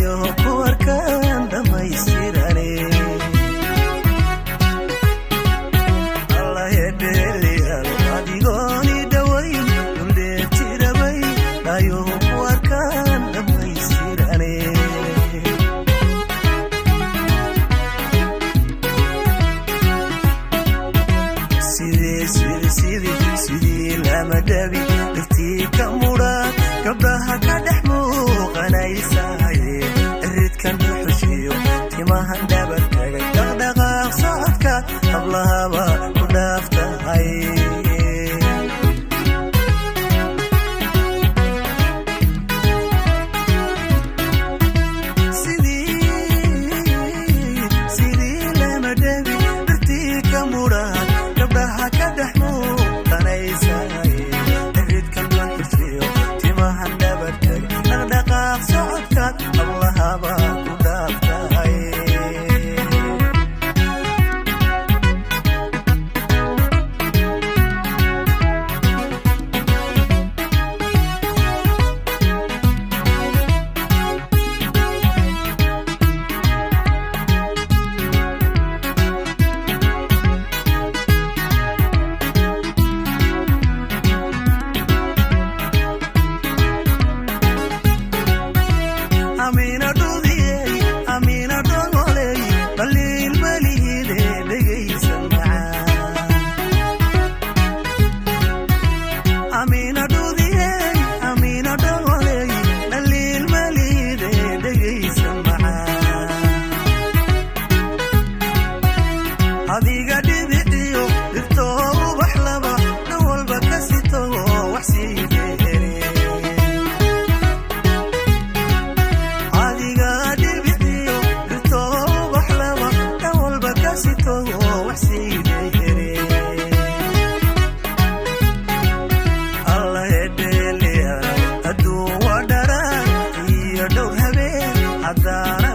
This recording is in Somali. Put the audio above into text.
ayo ku arkaan dhamaystirane Allah yedeliyan adigooni dhawayn dullee tirabay ayo ku arkaan dhamaystirane sidii lama dhabi dhirtii ka mudhaan gabdhaha ka dhex muuqanaysaaye iridkan dhuxushiyo timahan dhabar tagay dhaqdhaqaaq socodka hablahaba ku dhaaftahay sidii lama dhabi dhirtii ka mudhaan gabdhaha ka dhex muuqanaysaaye iridkan dhuxushiyo timahan dhabar tagay dhaqdhaqaaq socodka hablahaba ku dhaaftahay adiga dhibiciyo dhirtoo ubax laba dhan walba ka sito wax sii dheere adiga dhibiciyo dhirtoo ubax laba dhan walba ka sito wax sii dheere Allah yedeliya hadduu waa dharaan iyo dhowr habeen haddana